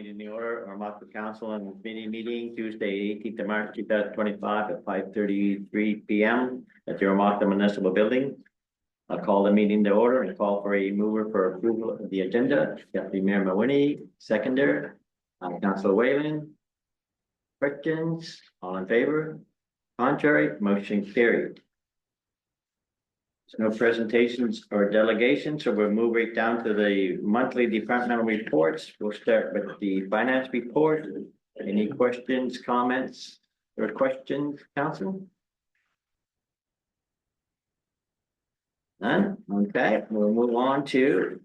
meeting in the order, Oromocto Council and Committee meeting Tuesday, 18th of March, 2025 at 5:33 p.m. at the Oromocto Municipal Building. I'll call the meeting to order and call for a mover for approval of the agenda. Deputy Mayor Mawhinney, seconder, Councilor Whalen. Questions? All in favor? Contrary? Motion carried. No presentations or delegations, so we'll move right down to the monthly departmental reports. We'll start with the finance report. Any questions, comments, or questions, council? None? Okay, we'll move on to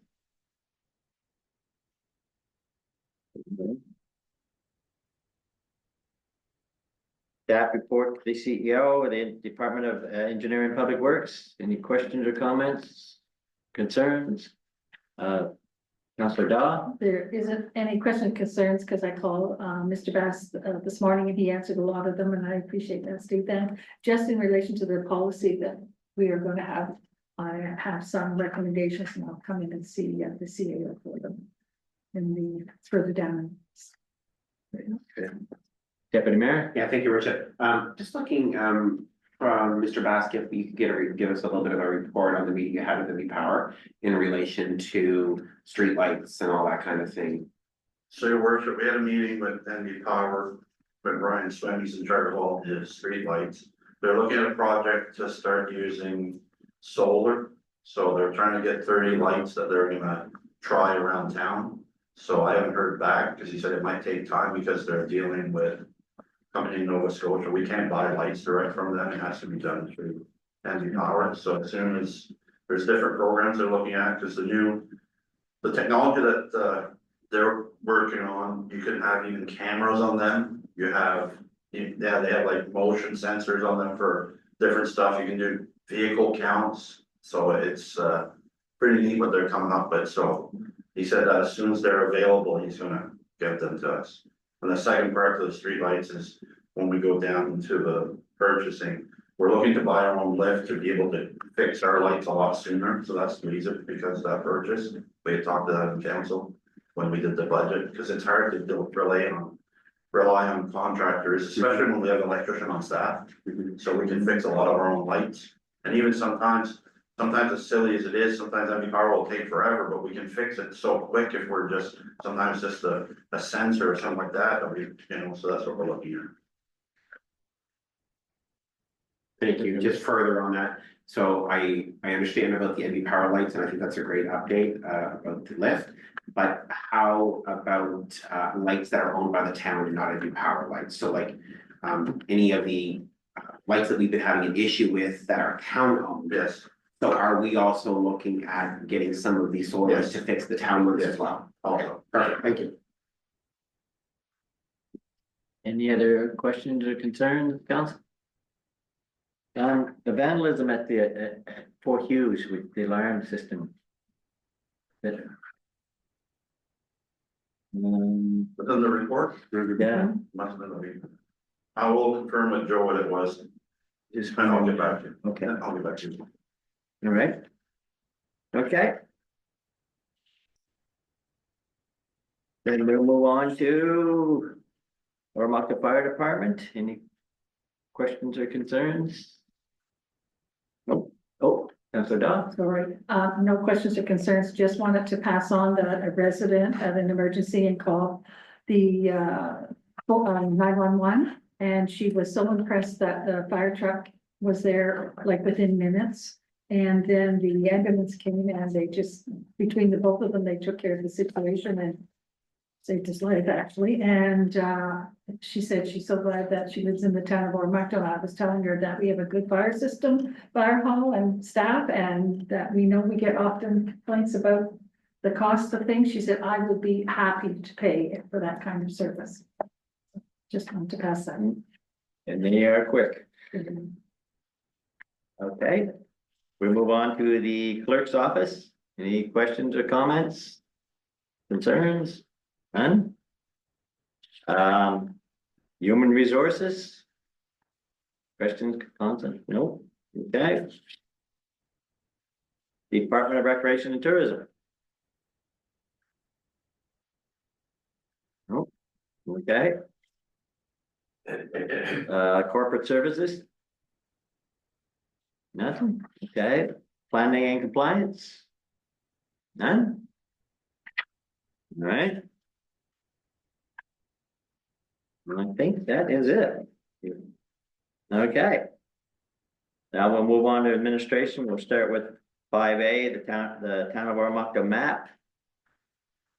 staff report to the CEO of the Department of Engineering and Public Works. Any questions or comments, concerns? Councilor Daw? There isn't any question concerns because I called Mr. Bass this morning and he answered a lot of them, and I appreciate that, Steve. Then just in relation to their policy that we are going to have, I have some recommendations and I'll come in and see the CAO for them in the further down. Okay. Deputy Mayor? Yeah, thank you, Richard. Just looking from Mr. Basket, you could give us a little bit of a report on the meeting you had with the Power in relation to streetlights and all that kind of thing. So, Your Worship, we had a meeting with NV Power, with Brian Sweeney's in charge of all the streetlights. They're looking at a project to start using solar. So they're trying to get 30 lights that they're gonna try around town. So I haven't heard back because he said it might take time because they're dealing with company in Nova Scotia. We can't buy lights direct from them. It has to be done through NV Power. So as soon as there's different programs they're looking at, because the technology that they're working on, you can have even cameras on them. They have like motion sensors on them for different stuff. You can do vehicle counts. So it's pretty neat what they're coming up with. So he said that as soon as they're available, he's gonna get them to us. And the second part of the streetlights is when we go down into the purchasing, we're looking to buy our own lift to be able to fix our lights a lot sooner. So that's the reason, because of that purchase. We had talked to that in council when we did the budget, because it's hard to rely on contractors, especially when we have an electrician on staff. So we can fix a lot of our own lights. And even sometimes as silly as it is, sometimes NV Power will take forever, but we can fix it so quick if we're sometimes just a sensor or something like that, so that's what we're looking at. Thank you. Just further on that. So I understand about the NV Power lights, and I think that's a great update about the lift. But how about lights that are owned by the town and not NV Power lights? So like any of the lights that we've been having an issue with that are town owned. Yes. So are we also looking at getting some of these solars Yes. to fix the town ones as well? Also. Perfect, thank you. Any other questions or concerns, council? The vandalism at the Fort Hughes with the alarm system. Within the report, Yeah, must have been a week. I will confirm with Joe what it was. just And I'll get back to you. Okay, all I'll get back to you. right. Okay. Then we'll move on to Oromocto Fire Department. Any questions or concerns? Nope. Oh, Councilor Daw? Sorry, no questions or concerns. Just wanted to pass on that a resident had an emergency and called the 911. And she was so impressed that the fire truck was there like within minutes. And then the ambulance came and they just, between the both of them, they took care of the situation and saved his life actually. And she said she's so glad that she lives in the town of Oromocto. I was telling her that we have a good fire system, fire hall and staff, and that we know we get often complaints about the cost of things. She said, I would be happy to pay for that kind of service. Just wanted to pass that. And they are quick. Okay. We move on to the clerk's office. Any questions or comments? Concerns? None? Human resources? Questions, comments? No? Okay. Department of Recreation and Tourism. Okay. Corporate services? Nothing, okay. Planning and compliance? None? All right. I think that is it. Okay. Now we'll move on to administration. We'll start with 5A, the town of Oromocto map.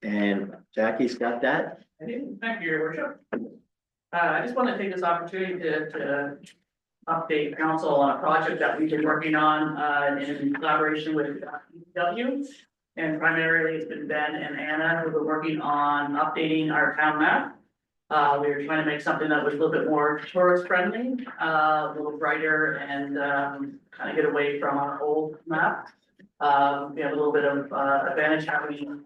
And Jackie's got that. I do. Thank you, Your Worship. I just want to take this opportunity to update council on a project that we've been working on, in collaboration with DPW. And primarily it's been Ben and Anna who were working on updating our town map. We were trying to make something that was a little bit more tourist friendly, a little brighter and, kind of get away from our old map. We have a little bit of, advantage having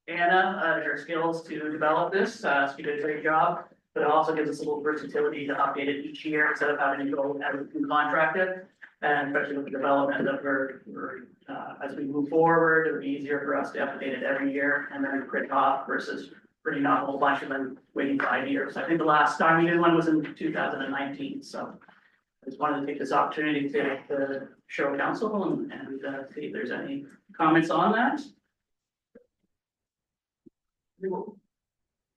Anna, her skills to develop this, she did a great job. But it also gives us a little versatility to update it each year instead of having to go and contract it. And especially with the development that we're as we move forward, it'll be easier for us to update it every year and then print off versus printing off a whole bunch and then waiting 5 years. I think the last time we did one was in 2019, so. I just wanted to take this opportunity to show council and see if there's any comments on that.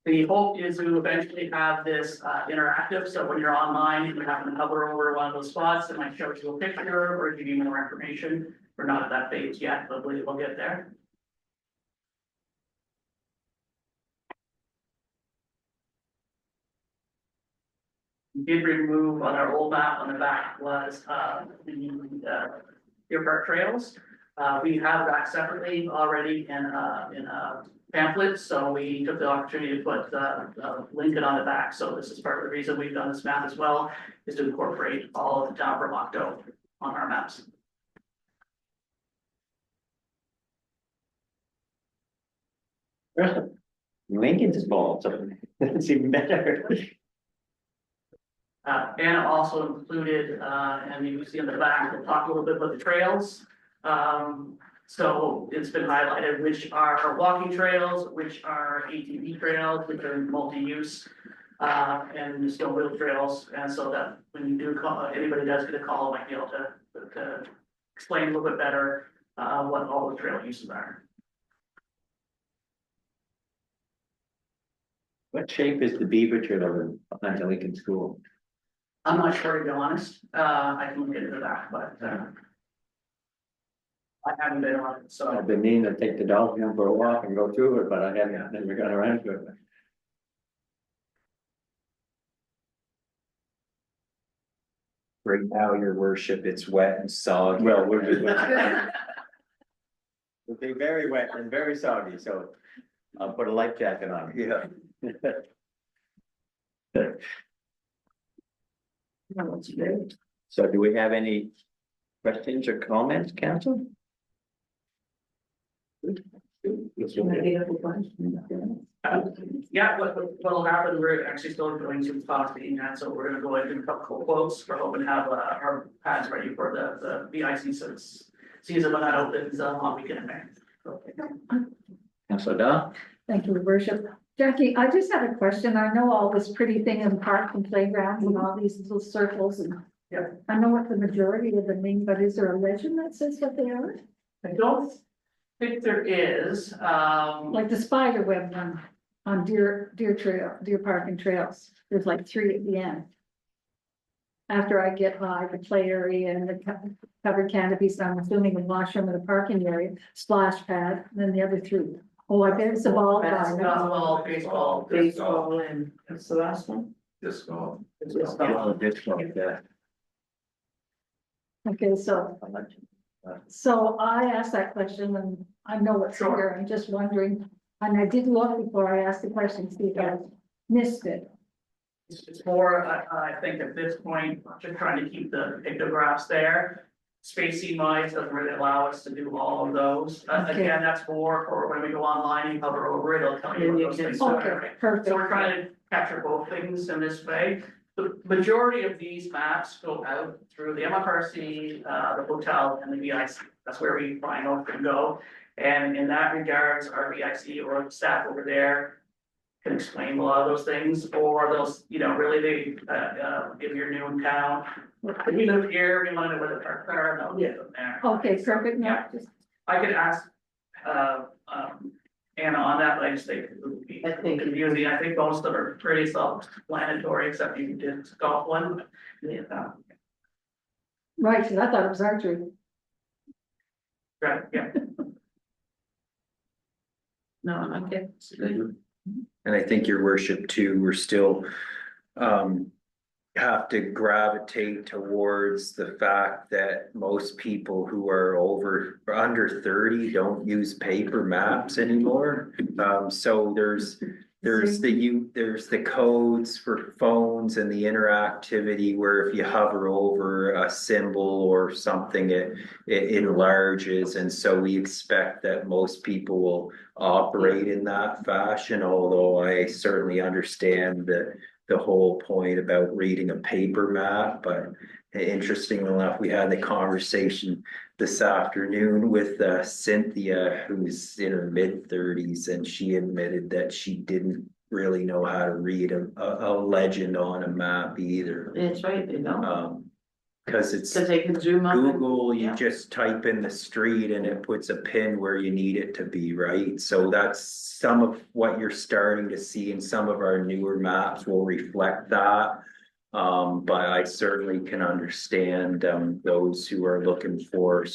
The hope is to eventually have this interactive, so when you're online, you happen to hover over one of those spots, it might show you a picture or give you more information. We're not at that phase yet, but we'll get there. We did remove on our old map on the back was the Deer Park Trails. We have that separately already in a pamphlet, so we took the opportunity to put link it on the back. So this is part of the reason we've done this map as well, is to incorporate all of the town of Oromocto on our maps. Lincoln's involved, so it's even better. Anna also included, and you can see on the back, we'll talk a little bit about the trails. So it's been highlighted which are walking trails, which are ATV trails, which are multi-use, and snowmobile trails. And so that when you do call, anybody does get a call, might be able to explain a little bit better, what all the trail uses are. What shape is the beaver trail behind the Lincoln School? I'm not sure, to be honest. I can look into that, but, I haven't been on it, so. I've been meaning to take the dog in for a walk and go through it, but I haven't, never got around to it. Right now, your worship, it's wet and soggy. Well, it'll be very wet and very soggy, so I'll put a life jacket on. Yeah. So do we have any questions or comments, council? Yeah, what'll happen, we're actually still doing some costing, and so we're gonna go ahead and do a couple quotes, we're hoping to have our pads ready for the VIC season when that opens on weekend in May. Councilor Dow? Thank you, Your Worship. Jackie, I just have a question. I know all this pretty thing in parks and playgrounds and all these little circles and. Yeah. I know what the majority of them mean, but is there a legend that says what they are? I don't think there is, Like the spider web one on Deer Park and Trails. There's like 3 at the end. After I get by the play area and the covered canopies, I'm assuming the washroom and the parking area, splash pad, and then the other 3. Oh, I bet it's a ball. basketball, baseball, and what's the last one? Disc golf. Yeah. Okay, so I asked that question and I know what's Sure. here. I'm just wondering, and I did look before I asked the question, see if I missed it. It's more, I think at this point, just trying to keep the pictographs there. Spacing wise doesn't really allow us to do all of those. Okay. Again, that's more for when we go online, you hover over it, it'll tell you what those things are. Okay, perfect. So we're trying to capture both things in this way. The majority of these maps go out through the MFRC, the hotel and the VIC. That's where we find out can go. And in that regards, our VIC or staff over there can explain a lot of those things, or those, you know, really they, if you're new in town. If you live here, we want to know where the parks are, and they'll get them there. Okay, perfect, no, Yeah. just, I could ask, Anna on that, but I just think it would be confusing. I think most of them are pretty self-explanatory, except you did golf one. Yeah, right, cause I thought it was archery. right, yeah. No, okay. And I think your worship too, we're still have to gravitate towards the fact that most people who are under 30 don't use paper maps anymore. So there's the codes for phones and the interactivity where if you hover over a symbol or something, it enlarges. And so we expect that most people will operate in that fashion, although I certainly understand that the whole point about reading a paper map, but interestingly enough, we had the conversation this afternoon with Cynthia, who's in her mid-30s, and she admitted that she didn't really know how to read a legend on a map either. That's right, they don't, Because it's cause they can zoom up. and- Google, you yeah. just type in the street and it puts a pin where you need it to be, right? So that's some of what you're starting to see in some of our newer maps will reflect that. But I certainly can understand those who are looking for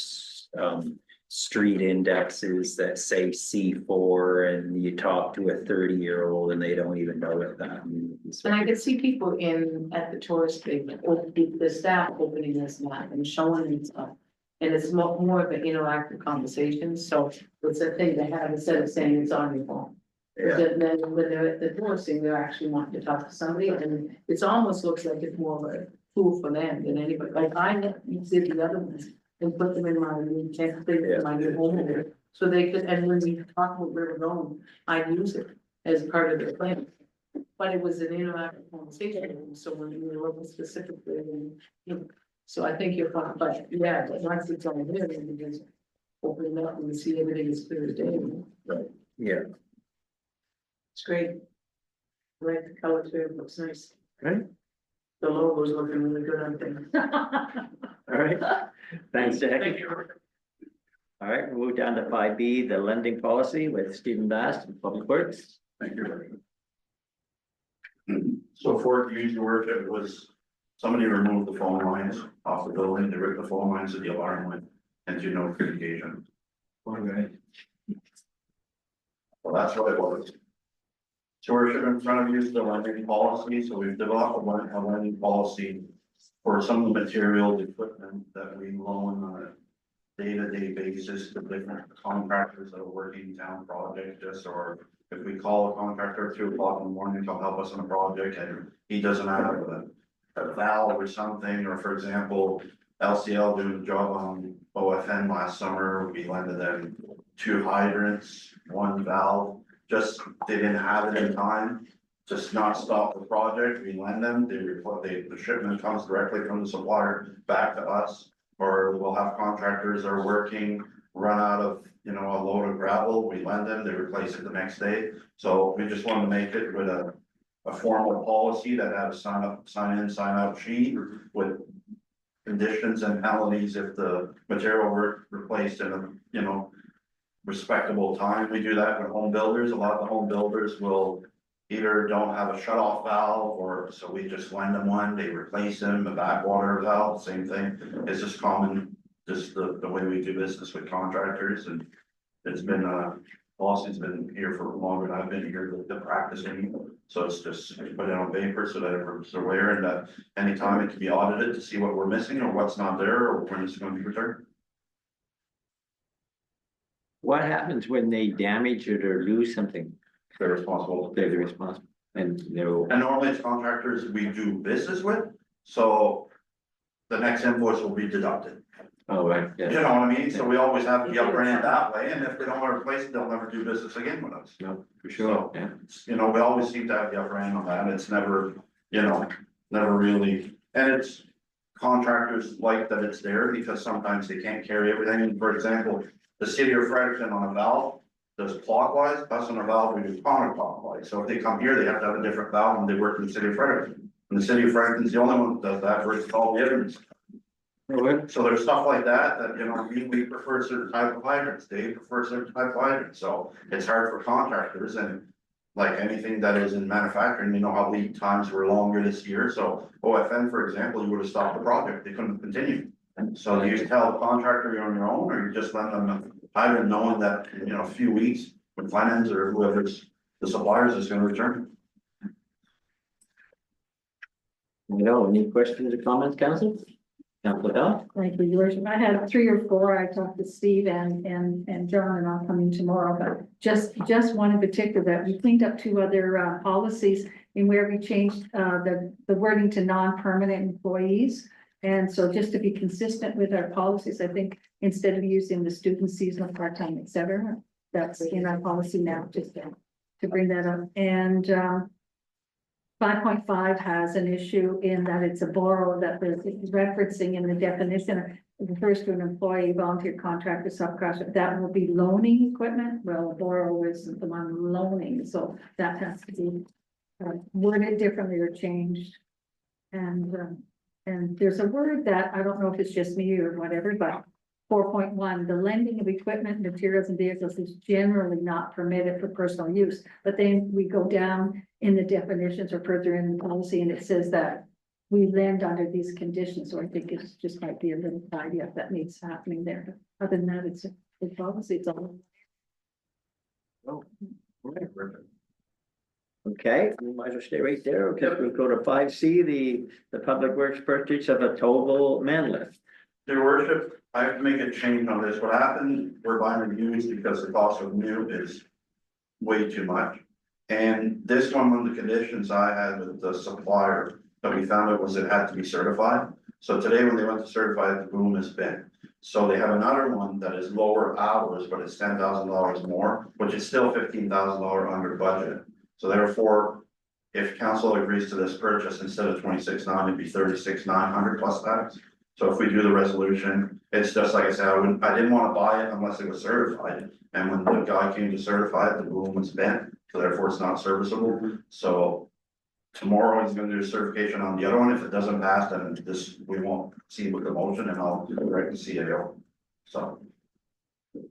street indexes that say C4, and you talk to a 30-year-old and they don't even know what that means. And I could see people at the tourist thing, or the staff opening this map and showing them stuff. And it's more of an interactive conversation, so it's a thing to have instead of saying it's on your phone. Yeah. Then when they're at the tourist thing, they're actually wanting to talk to somebody, and it's almost looks like it's more of a tool for them than anybody, like I did the other ones. And put them in my new tent, my new home, so they could, and when we talk about where we're going, I use it as part of the plan. But it was an interactive conversation, so when we were looking specifically, and, you know, so I think you're fine, but yeah, but once it's on here, then you just open it up and you see everything is clear as day. Yeah. It's great. Right, the color too, it looks nice. Right. The logo's looking really good on things. All right, thanks, Jackie. Thank you. All right, we'll move down to 5B, the lending policy with Stephen Bass, Public Works. Thank you. So for it to use your worship, it was, somebody removed the phone lines off the building, they ripped the phone lines to the alarm went into notification. Okay. Well, that's what it was. So worship in front of you is the lending policy, so we've developed a lending policy for some of the material equipment that we loan on a day-to-day basis to different contractors that are working town projects, just or if we call a contractor at 2 o'clock in the morning to help us on a project and he doesn't have a valve or something, or for example, LCL doing a job on OFN last summer, we lended them 2 hydrants, 1 valve, just they didn't have it in time. Just not stop the project, we lend them, the shipment comes directly from the supplier back to us. Or we'll have contractors that are working, run out of, you know, a load of gravel, we lend them, they replace it the next day. So we just wanted to make it with a formal policy that had a sign in, sign out sheet with conditions and penalties if the material were replaced in a, you know, respectable time. We do that with home builders. A lot of the home builders will either don't have a shut off valve, or so we just lend them one, they replace them, a backwater valve, same thing. It's just common, just the way we do business with contractors, and it's been policy's been here for longer than I've been here, the practicing. So it's just put it on paper so that everyone's aware, and that anytime it can be audited to see what we're missing or what's not there or when it's going to be returned. What happens when they damage it or lose something? They're responsible. They're the responsible, and they're, And normally it's contractors we do business with, so the next invoice will be deducted. oh, right, You yeah, know what I mean? So we always have the upper end that way, and if they don't want to replace it, they'll never do business again with us. no, for sure, yeah. You know, we always seem to have the upper end on that, and it's never, you know, never really, and it's contractors like that it's there because sometimes they can't carry everything. For example, the city of Fredericton on a valve, does clockwise, us on a valve, we do counterclockwise. So if they come here, they have to have a different valve when they work in the city of Fredericton. And the city of Fredericton's the only one that does that, where it's called the Evans. So there's stuff like that, that, you know, we prefer certain type of hydrants, they prefer certain type of hydrants, so it's hard for contractors and. Like anything that is in manufacturing, you know how lead times were longer this year, so OFN, for example, you would have stopped the project, they couldn't continue. So do you tell the contractor you're on your own, or you just let them, hydrant knowing that, you know, a few weeks, when finance or whoever's the suppliers is gonna return. Any questions or comments, council? Council Dow? Thank you, Your Worship. I had 3 or 4. I talked to Steve and John, and I'll come in tomorrow, but just one in particular that we cleaned up 2 other policies in where we changed the wording to non-permanent employees. And so just to be consistent with our policies, I think instead of using the student, seasonal, part-time, et cetera, that's in our policy now, just to bring that up. And 5.5 has an issue in that it's a borrow that is referencing in the definition. It refers to an employee, volunteer contractor, subcontractor, that will be loaning equipment. Well, a borrow is the one loaning, so that has to be worded differently or changed. And there's a word that, I don't know if it's just me or whatever, but 4.1, the lending of equipment, materials and vehicles is generally not permitted for personal use. But then we go down in the definitions or further in the policy and it says that we lend under these conditions. So I think it's just might be a little tidy up that needs happening there. Other than that, it's a policy, it's all. Okay, we might as well stay right there, because we'll go to 5C, the Public Works purchase of a towable man lift. Your worship, I have to make a change on this. What happened, we're buying used because the cost of new is way too much. And this one, one of the conditions I had with the supplier that we found out was it had to be certified. So today when they went to certify it, the boom has been. So they have another one that is lower hours, but it's $10,000 more, which is still $15,000 under budget. So therefore, if council agrees to this purchase, instead of 26,900, it'd be 36,900 plus tax. So if we do the resolution, it's just like I said, I didn't want to buy it unless it was certified. And when the guy came to certify it, the boom was bent, so therefore it's not serviceable. So tomorrow he's gonna do a certification on the other one. If it doesn't pass, then this, we won't see with the motion and I'll direct the CAO. So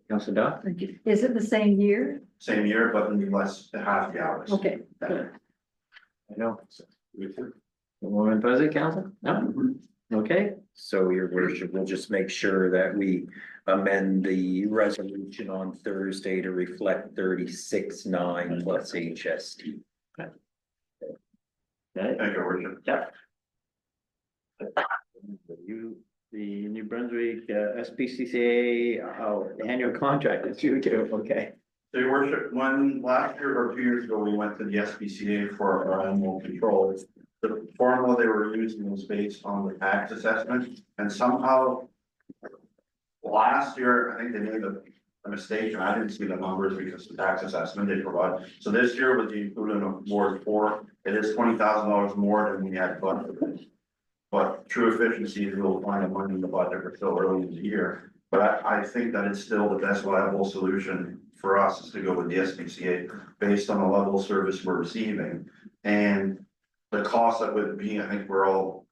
Council Dow? Thank you. Is it the same year? same year, but less than half the hours. Okay, good. I know. Woman President, council? No? Okay, So your worship, we'll just make sure that we amend the resolution on Thursday to reflect 36.9 plus HST. okay, Thank you, worship. the New Brunswick SPCCA, annual contract, it's you too, okay. So your worship, when last year or 2 years ago, we went to the SPCA for our animal control. The formula they were using was based on the tax assessment, and somehow last year, I think they made a mistake, and I didn't see the numbers because the tax assessment they provide. So this year with the inclusion of Ward 4, it is $20,000 more than we had budgeted. But true efficiency, we'll find the money in the budget, we're still early in the year. But I think that it's still the best viable solution for us is to go with the SPCA based on the level of service we're receiving. And the cost that would be, I think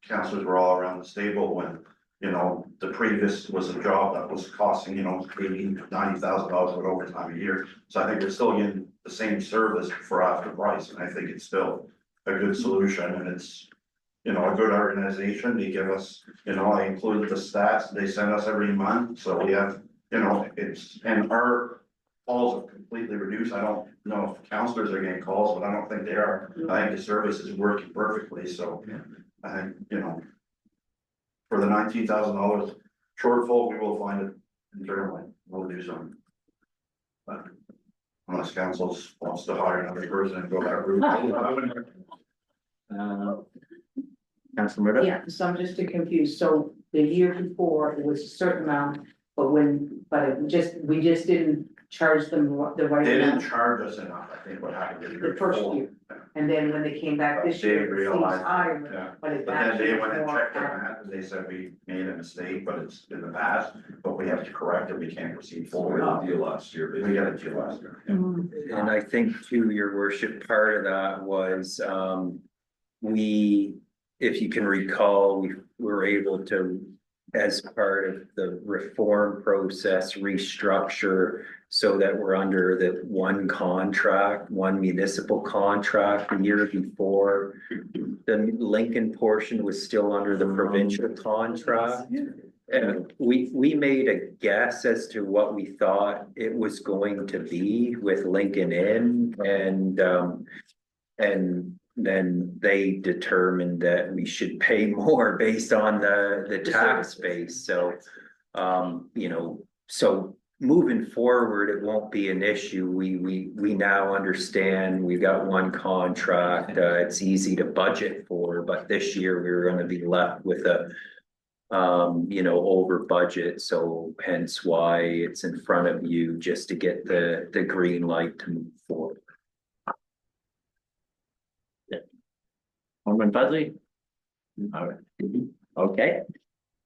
councilors were all around the table when, you know, the previous was a job that was costing, you know, $80,000-$90,000 with overtime a year. So I think we're still getting the same service for half the price, and I think it's still a good solution, and it's, you know, a good organization. They give us, you know, I included the stats they send us every month, so we have, you know, and our calls have completely reduced. I don't know if counselors are getting calls, but I don't think they are. I think the service is working perfectly, so I think, you know, for the $19,000 shortfall, we will find it internally. We'll do something. But unless council wants to hire another person and go that route. I wouldn't. Council Murdoch? Yeah, so I'm just confused. So the year before, it was a certain amount, but we just didn't charge them the right They didn't amount charge us enough, I think what happened. is the first year. And then when they came back this They year, it seems realized, higher, yeah. but it But then actually they is went and more. checked on that, and they said we made a mistake, but it's in the past, but we have to correct it, we can't proceed forward. deal last year. We got a deal last year. Mm, And I think too, your worship, part of that was, we, if you can recall, we were able to, as part of the reform process, restructure so that we're under the one contract, one municipal contract. The year before, the Lincoln portion was still under the provincial contract. And we made a guess as to what we thought it was going to be with Lincoln in, and then they determined that we should pay more based on the tax base, so. You know, so moving forward, it won't be an issue. We now understand we've got one contract, it's easy to budget for, but this year we were gonna be left with a. You know, over budget, so hence why it's in front of you, just to get the green light to move forward. Alderman Buzley? All right. Okay,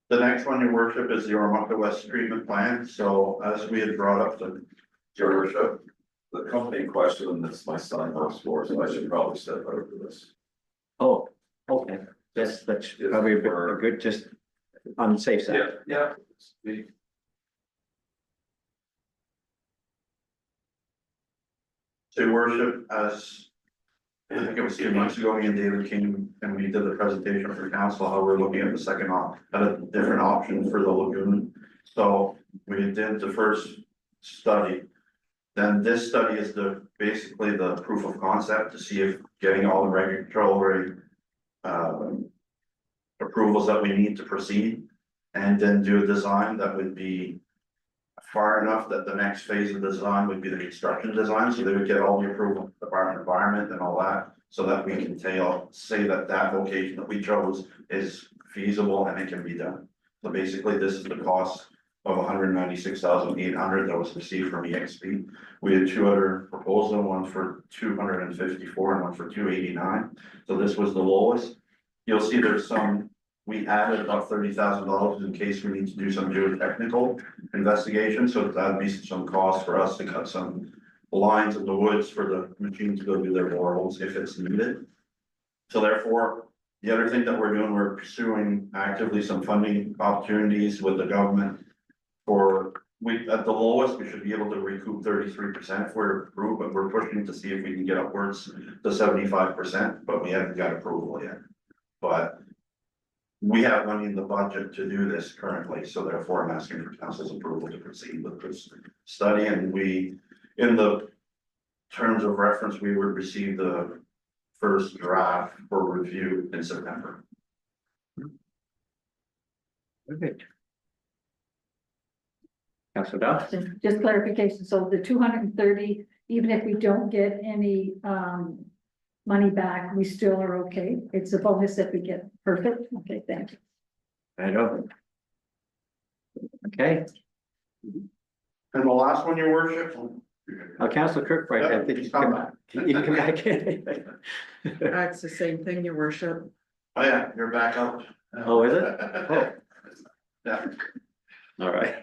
The next one, your worship, is the Oromocto West treatment plant, so as we had brought up the. Your worship, the company in question, that's my son works for, so I should probably step over this. oh, okay, that's probably a good, just on the safe side. Yeah. So your worship, as. I think it was 2 months ago, me and David came and we did the presentation for council, how we're looking at the second at a different option for the lagoon. So we did the first study. Then this study is basically the proof of concept to see if getting all the regulatory. Approvals that we need to proceed. And then do a design that would be. Far enough that the next phase of the design would be the construction design, so they would get all the approval from the Department of Environment and all that. So that we can say that that location that we chose is feasible and it can be done. So basically, this is the cost of 196,800 that was received from EXP. We had 2 other proposals, one for 254 and one for 289. So this was the lowest. You'll see there's some. We added about $30,000 in case we need to do some geotechnical investigation, so that'd be some cost for us to cut some lines in the woods for the machine to go do their boreholes if it's needed. So therefore, the other thing that we're doing, we're pursuing actively some funding opportunities with the government. At the lowest, we should be able to recoup 33% if we're approved, but we're pushing to see if we can get upwards to 75%, but we haven't got approval yet. But we have money in the budget to do this currently, so therefore I'm asking for council's approval to proceed with this study, and in the terms of reference, we would receive the first draft for review in September. Perfect. Councilor Dow? just clarification, so the 230, even if we don't get any, money back, we still are okay. It's a bonus that we get. Perfect. Okay, thank you. Right over. Okay, And the last one, your worship. Councilor Kirkbride, I think you Come come back. you can come back in. That's the same thing, your worship. Oh yeah, you're back up. Oh, is it? Oh. Yeah. All right.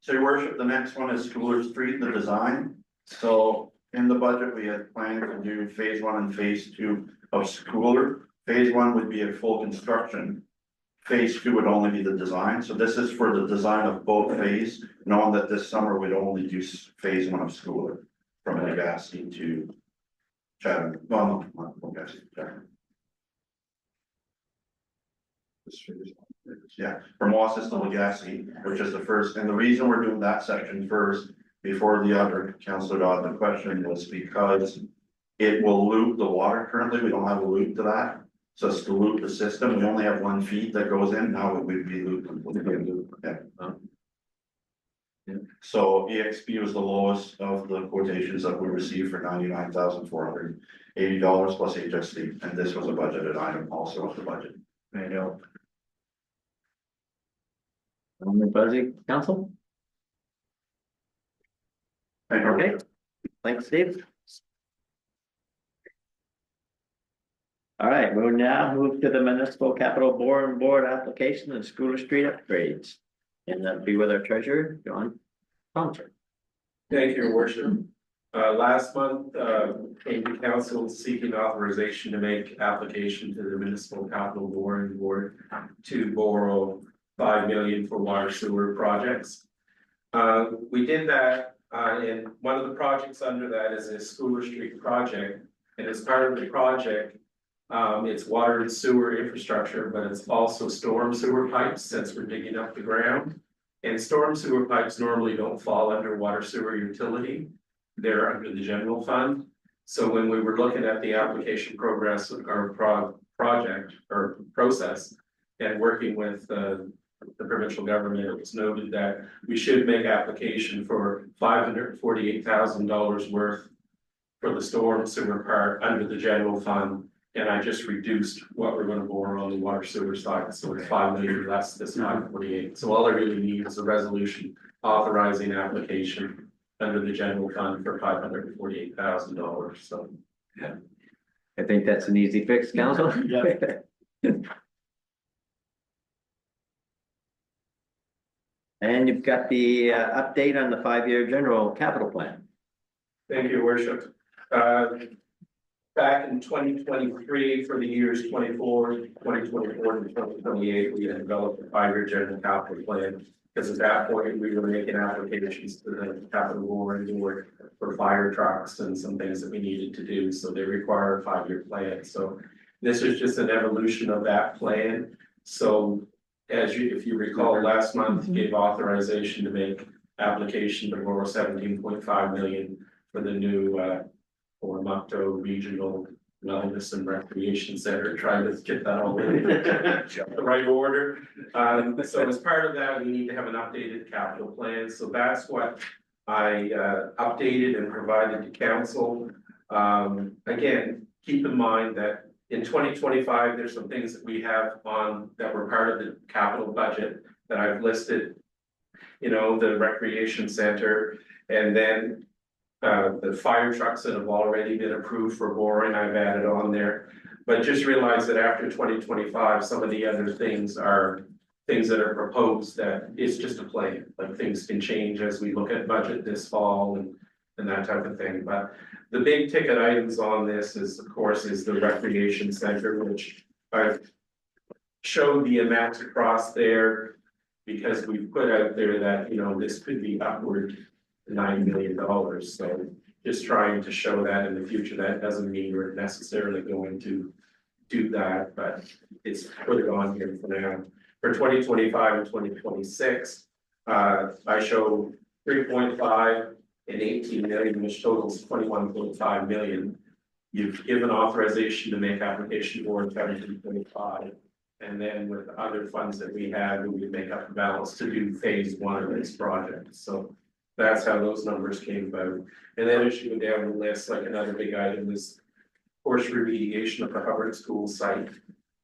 So your worship, the next one is Schooler Street, the design. So in the budget, we had planned to do phase 1 and phase 2 of Schooler. Phase 1 would be a full construction. Phase 2 would only be the design. So this is for the design of both phase, knowing that this summer we'd only do phase 1 of Schooler. From Legacy to Chatham, well, not Legacy, Chatham. Yeah, from Wasis to Legacy, which is the first, and the reason we're doing that section first before the other, Councilor Dodd, the question was because it will loop the water. Currently, we don't have a loop to that. So it's to loop the system. We only have 1 feed that goes in. Now it would be looped. Yeah. So EXP was the lowest of the quotations that we received for $99,480 plus HST, and this was a budgeted item also of the budget. I know. Buzzy, council? Thank you. Okay, thanks, Steve. All right, we'll now move to the municipal capital board application and Schooler Street upgrades. And that'll be with our treasurer, John Thompson. Thank you, Your Worship. Last month, came to council seeking authorization to make application to the municipal capital borrowing board to borrow 5 million for water sewer projects. We did that, and one of the projects under that is a Schooler Street project. And as part of the project, it's water and sewer infrastructure, but it's also storm sewer pipes since we're digging up the ground. And storm sewer pipes normally don't fall under water sewer utility. They're under the general fund. So when we were looking at the application progress or project or process and working with the provincial government, it was noted that we should make application for $548,000 worth for the storm sewer part under the general fund. And I just reduced what we're gonna borrow on the water sewer side, so it's 5 million less this 548. So all I really need is a resolution authorizing application under the general fund for $548,000, so. I think that's an easy fix, council. And you've got the update on the 5-year general capital plan. Thank you, Your Worship. Back in 2023, for the years 2024 to 2028, we had developed a 5-year general capital plan. Because at that point, we were making applications to the capital borrowing board for fire trucks and some things that we needed to do, so they require a 5-year plan. So this is just an evolution of that plan. So if you recall, last month gave authorization to make application to borrow 17.5 million for the new Oromocto Regional Wellness and Recreation Center, trying to get that all in the right order. So as part of that, we need to have an updated capital plan. So that's what I updated and provided to council. Again, keep in mind that in 2025, there's some things that we have on that were part of the capital budget that I've listed. You know, the recreation center, and then the fire trucks that have already been approved for borrowing, I've added on there. But just realize that after 2025, some of the other things are things that are proposed that it's just a plan. Like things can change as we look at budget this fall and that type of thing. But the big ticket items on this is, of course, is the recreation center, which I've showed the amounts across there because we've put out there that, you know, this could be upward $9 million, so just trying to show that in the future. That doesn't mean we're necessarily going to do that, but it's put it on here for now. For 2025 and 2026, I show 3.5 and 18 million, which totals 21.5 million. You've given authorization to make application for 17.5, and then with other funds that we have, we would make up the balance to do phase 1 of this project. So that's how those numbers came about. And then as you go down the list, like another big item is course remediation of the Hubbard School site.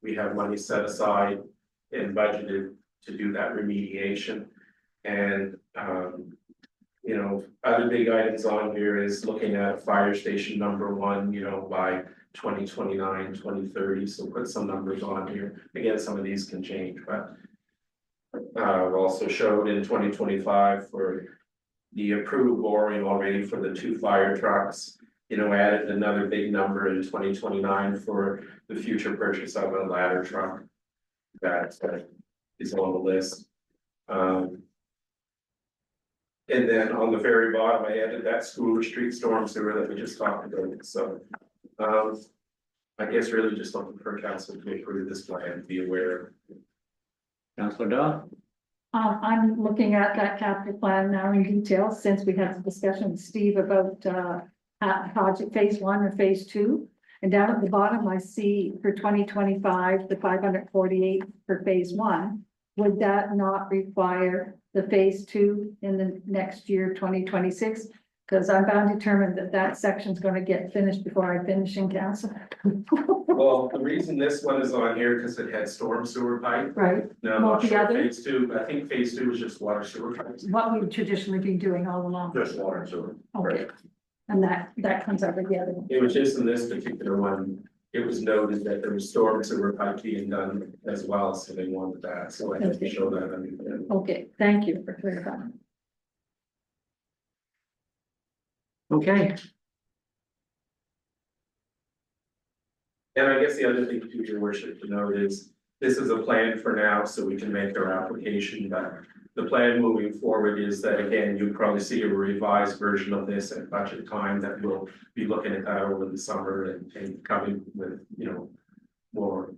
We have money set aside and budgeted to do that remediation. And you know, other big items on here is looking at fire station number 1, you know, by 2029, 2030. So put some numbers on here. Again, some of these can change, but I've also showed in 2025 for the approved borrowing already for the 2 fire trucks, you know, added another big number in 2029 for the future purchase of a ladder truck. That is on the list. And then on the very bottom, I added that Schooler Street storm sewer that we just talked about. So I guess really just looking for council to approve this plan, be aware. Councilor Dodd? I'm looking at that capital plan now in detail, since we had the discussion with Steve about project phase 1 or phase 2. And down at the bottom, I see for 2025, the 548 for phase 1. Would that not require the phase 2 in the next year, 2026? Because I'm bound determined that that section's gonna get finished before I finish in council. Well, the reason this one is on here, because it had storm sewer pipe. Right, Now, I'm Well, not the sure other- phase two, but I think phase two is just water sewer pipes. what we've traditionally been doing all along. Just water and sewer. Okay. And that comes over the other one. It was just in this particular one, it was noted that there was storm sewer pipe being done as well, so they wanted that, so I had to show that on the. Okay, thank you for clarifying. Okay, And I guess the other thing to your worship to note is, this is a plan for now, so we can make our application, but the plan moving forward is that, again, you'll probably see a revised version of this at budget time, that we'll be looking at that over the summer and coming with, you know, more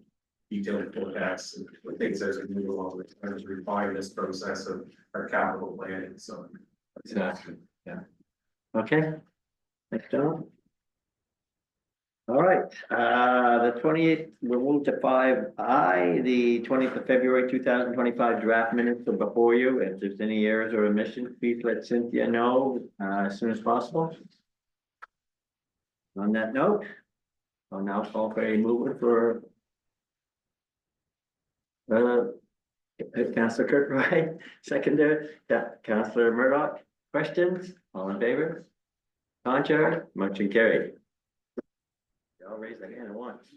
detailed forecasts and things as we move along, as we refine this process of our capital planning, so. exactly, yeah. Okay. Thanks, John. All right, the 28th, we'll move to 5I, the 20th of February, 2025 draft minutes are before you. If there's any errors or omissions, please let Cynthia know, as soon as possible. On that note, I'll now call for a mover for Councillor Kirkbride, seconder, Councillor Murdoch. Questions? All in favor? Contrary? Motion carried. Y'all raise their hand at once.